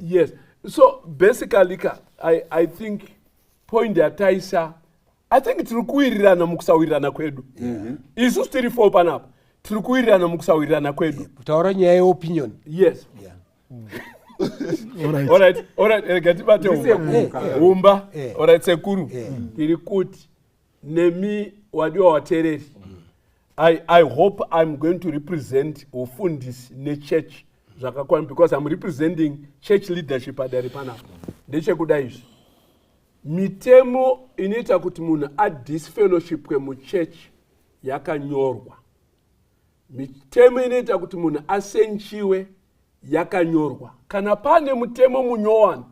yes. So basically, I think point yataisa, I think tiri kuwirirana mukusawirirana kwedu. Isusu tiri four panapa. Tiri kuwirirana mukusawirirana kwedu. Taura nyaya yeopinion. Yes. Yeah. All right. Gatibate umba. All right, sekuru. Tiri kuti nemi wadiwa watereri. I hope I'm going to represent ufundisi ne church zvakakwana because I'm representing church leadership Padare panapa. Ndechekudai mitemo inoita kuti munhu adisfellowship kwemuchurch yakanyorwa. Mitemo inoita kuti munhu asenchiwe yakanyorwa. Kana pane mutemo munyowani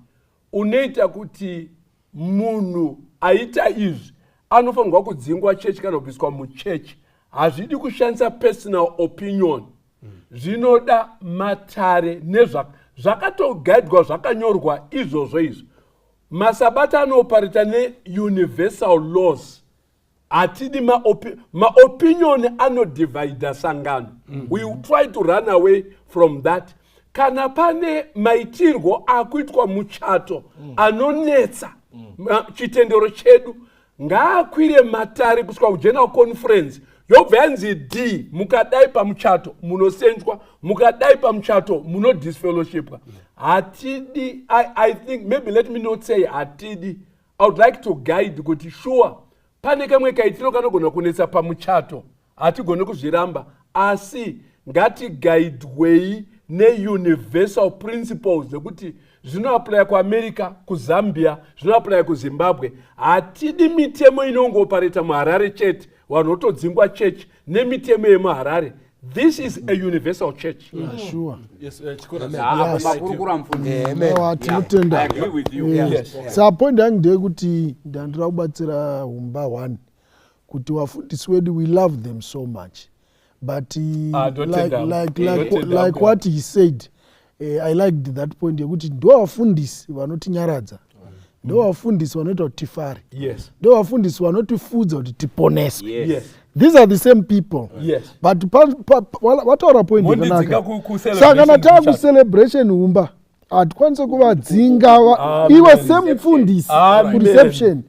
unoita kuti munhu aita izvi anofanirwa kudzingwa church kana kubviswa muchurch. Hazvidi kushandisa personal opinion. Zvinoda matare zvakatogaidwa zvakanyorwa izvozvo izvo. Masabata anoparita ne-universal laws. Atidi ma-opinion anodivida sangano. We try to run away from that. Kana pane maitirwo akuitwa muchato anonetsa chitendero chedu, ngaakwire matare kusvika kugeneral conference. Yobva yanzi D, mukadai pamuchato munosenjwa, mukadai pamuchato muno disfellowshipwa. Hatidi, I think, maybe let me not say hatidi. I would like to guide kuti sure pane kamwe kaitiro kanogona kunetsa pamuchato hatigone kuzviramba, asi ngatigaidwei ne-universal principles zekuti zvinoapply kuAmerica, kuZambia, zvinoapply kuZimbabwe. Hatidi mitemo inongopareta muHarare chete vanotodzingwa church nemitemo yemuHarare. This is a universal church. Sure. Yes, tinotenda. I agree with you. Yes. Saka point yangu ndeyekuti ndandira kubatsira humba 1 kuti wafundisi wedu we love them so much. But like what he said, I liked that point yekuti ndo wafundisi vanotinyaradza. Ndo wafundisi vanoita kuti tifare. Yes. Ndo wafundisi vanotifudza kuti tiponeswe. Yes. These are the same people. Yes. But wataura point yakanaka. Saka kana taku celebration humba hatikwanise kuvadzinga iwe semufundisi kureception.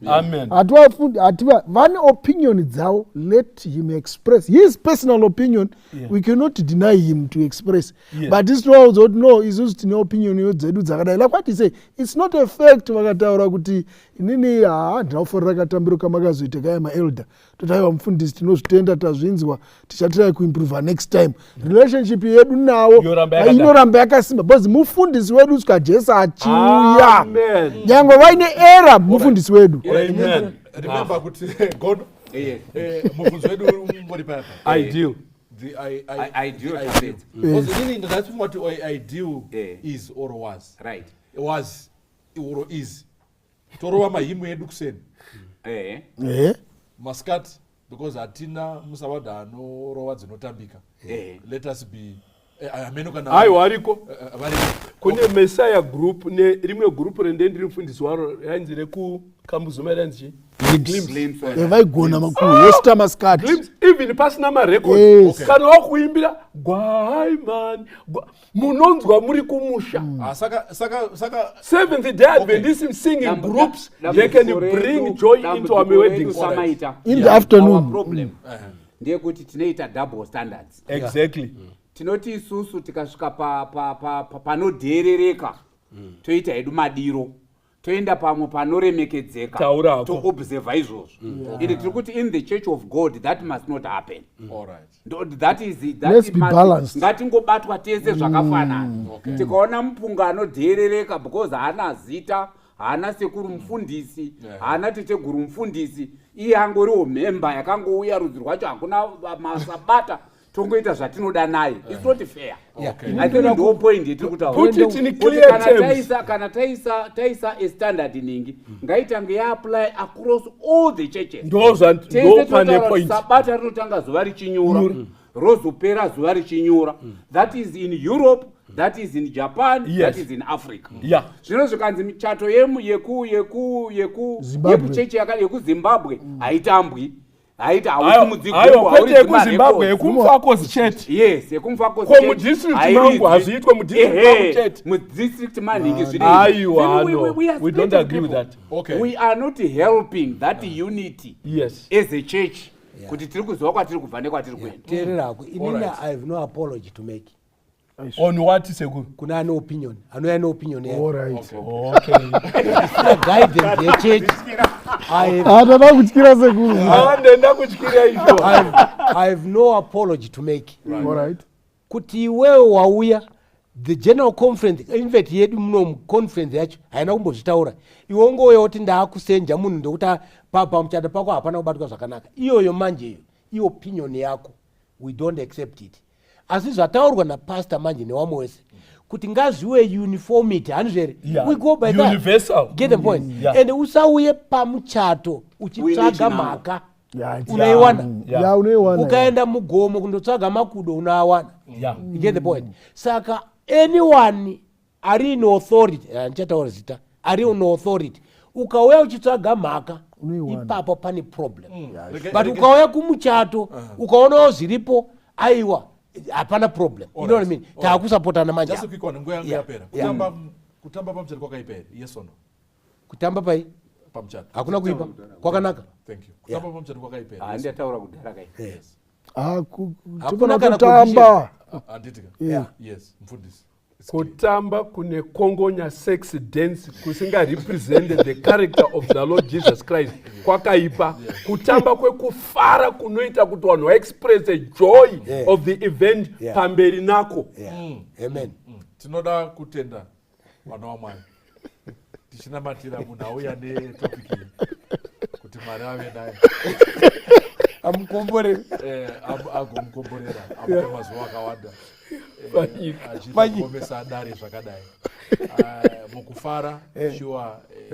Vane opinion dzavo, let him express his personal opinion. We cannot deny him to express. But this knows that no, isusu tine opinion dzedu dzakadai. Like what he say, it's not a fact vakataura kuti inini ndinofarira katambiro kamakazoita kaya maelder totaiwa mufundisi tinozvitenda tazvinzwa tichatirai kuimprove next time. Relationship yedu nawo inoramba yakasimba because mufundisi wedu kusvika Jesu achiuya nyangwe vaine era mufundisi wedu. Remember kuti God mufundisi wedu ungori papa ideal. The ideal. Because meaning that's what ideal is or was. Right. Was or is. Torova mahimu edu kuseni. Mascat because atina musawada no rowa dzinotambika. Let us be aiwa ariko kune Messiah group nerimwe group rendendiri mufundisi waro yainzi rekukambuzuma yainzi vaigona makuru yosita maskati even pasina marecord kana wakuimbira gwaiman munonzwa muri kumusha Seventh Day Adventism singing groups they can bring joy into our weddings in the afternoon. Problem ndeyekuti tinoita double standards. Exactly. Tinoti isusu tikasvika panodherereka toita hedu madiro toenda pamwe panoremekedzeka toobserva izvozvo ende tiri kuti in the church of God that must not happen. Let's be balanced. Ngatingobatwa tese zvakafanana. Tikaona mupunga anodherereka because haana zita, haana sekuru mufundisi, haana teteguru mufundisi, iye angoriwo memba yakangouya rudzi rwacho hakuna masabata tongoita zvatinoda naye. It's not fair. I think ndo point yetiri kutaura. Kana taisa a standard ningi ngaitange apply across all the churches. Ndo pane point. Sabata rinotanga zuva richinyura rozopera zuva richinyura. That is in Europe, that is in Japan, that is in Africa. Zvino zvikanzi michato yekuchechi yekuzimbabwe haitambwi. kwete yekuzimbabwe yekumfakosi chete. Yes, yekumfakosi chete. Ko mudistrict mangu hazviitwe mudistrict mangu chete. Mudistrict maningi zviri. We don't agree with that. Okay. We are not helping that unity. Yes. As a church. Kuti tiri kuziva kwatiri kubva nekwatiri kuenda. Tererako inini I have no apology to make. On what sekuru? Kuna no opinion. Anoya no opinion yake. All right. Okay. Guidance ya church. I have no apology to make. All right. Kuti wewe wauya the general conference invite yedu muno conference yacho haina kumbozvitaura. Iwe ngoyo kuti ndakusenja munhu ndokuti pamuchato pako hapana kubatwa zvakanaka. Iyoyo manje iyo opinion yako. We don't accept it. Asi zvataurwa napastor manje newamwe wese kuti ngazviwe uniformity hanzvere we go by that universal. Get the point. And usauye pamuchato uchitsvaga mhaka unaiwana ukaenda mugomo kundotsvaga makudo unawana. You get the point. Saka anyone ari in authority ndichataura zita ari in authority ukauya uchitsvaga mhaka ipapo pane problem. But ukauya kumuchato ukaonawo zviripo aiwa hapana problem. You know what I mean? Taakusapotana manje. Just quick one, ngoya yapera. Kutamba pamuchato kwakaipa here. Yes or no? Kutamba pai? Pamuchato. Hakuna kuipa. Kwakanaka. Thank you. Kutamba pamuchato kwakaipa here. Andi ataura kudhara kai. Yes. Hakuna kana kutamba. Anditika. Yes, mfundisi. Kutamba kune kongonya sex dance kusinga represent the character of the Lord Jesus Christ. Kwakaipa. Kutamba kwekufara kunoita kuti vanhu express a joy of the event pamberi nako. Amen. Tinoda kutenda vana vaMwari. Tichinamatira munhu auya netopic iyi kuti Mwari ave naye. Amukomborera. Agomukomborera. Amupe mazuva akawanda. Achikomesa dare zvakadai. Mukufara sure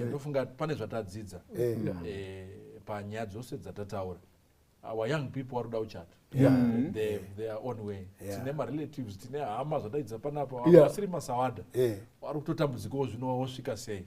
ndofunga pane zvatadzidza panyaya dzose dzatataura. Our young people vari kuda kuchata. Their own way. Tine marelatives, tine hama zvadaidza panapo vasiri masawada. Vari kutotambudzikawo zvino wosvika sei.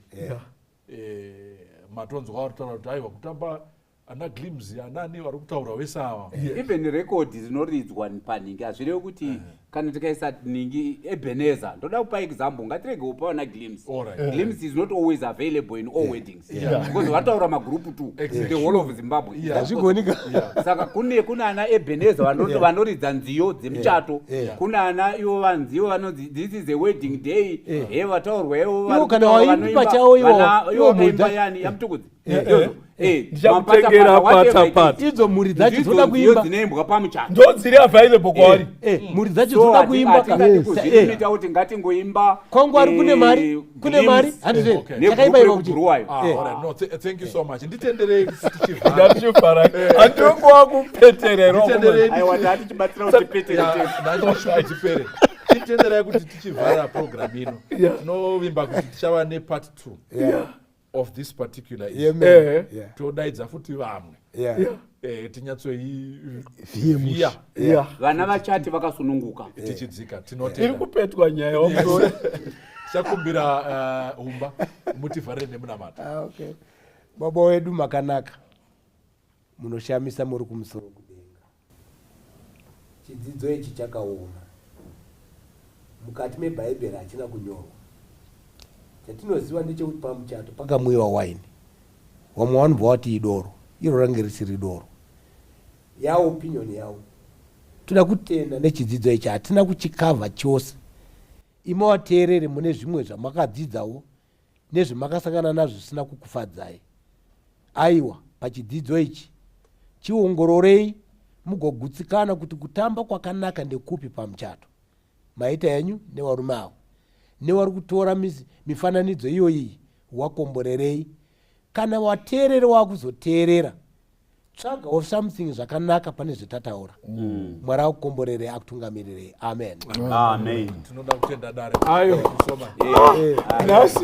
Matonzwa vari kutaura kuti aiwa kutamba ana glimpse anani vari kutaura vese ava. Even record dzinoridzwa paningi hazvirevi kuti kana tikaisa ningi Ebenezer ndoda kupa example ngatirege kupa ana glimpse. Glimpse is not always available in all weddings because vataura magroup too the whole of Zimbabwe. Saka kuna ana Ebenezer vanoridza nziyo dzemuchato, kuna ana ivo vanziyo vanonzi this is a wedding day vataurwa ivo kana waimba chawo ivo vakaimba yani yamutukudzi ndichamutengera pata idzo muri dzacho dzoda kuimba dzineimbwa pamuchato ndo dziri available kwavari. Muri dzacho dzoda kuimba kuzviita kuti ngatingoimba kwangwari kune mari chakaiba ivo kuchiruwayo. Thank you so much. Nditenderei tichivhara. Ndatichivhara. Andongowa kupeterero. Aiwa ndati chibatsira kuti chipere. Nditenderei kuti tichivhara program ino. Tinovimba kuti tichava ne part 2. Of this particular issue. Todaidza futi vamwe tinyatsovia vana vachati vakasununguka tichidzika iri tinotenda kupetwa nyaya wamuro chakumbira humba mutivharire nemunamata. Okay. Baba wedu makanaka, munoshamisa muri kumusoro kudenga. Chidzidzo ichi chakaoma mukati mebhaibheri hachina kunyorwa. Chatinoziva ndechekuti pamuchato pakamwiwa waini, vamwe vanobva vati idoro, iro range risiri doro. Yavo opinion yavo. Toda kutenda nechidzidzo ichi, hatina kuchikavha chose. Imo vateerere mune zvimwe zvamakadzidzawo nezvamakasangana nazvo zvisina kukufadzai. Aiwa, pachidzidzo ichi chiongororei mugogutsikana kuti kutamba kwakanaka ndekupi pamuchato. Maita yenyu nevarume avo nevari kutora mifananidzo iyoyi wakomborerei. Kana wateerere wakuzoteerera, tsvagawo something zvakanaka pane zvatataura. Mwari akukomborerei akutungamirire. Amen. Amen. Tinoda kutenda Dare. Ayo. Kusoma. Nasi.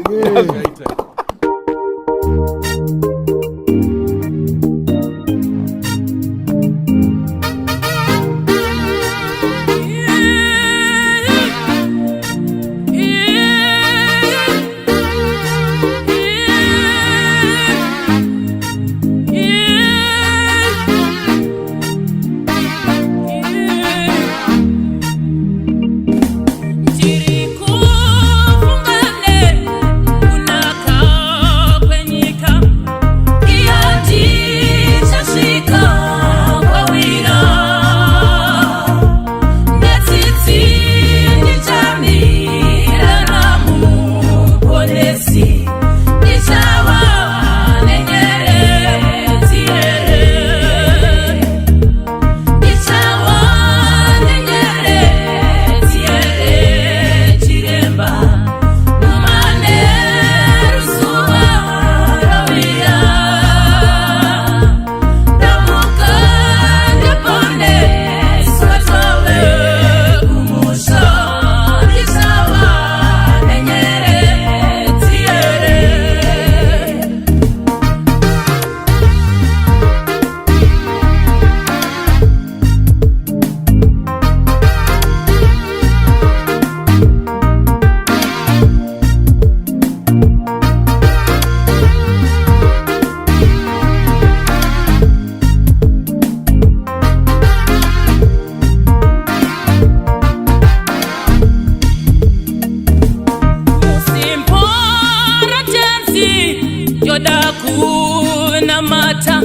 Mata,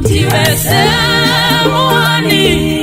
tivese muani.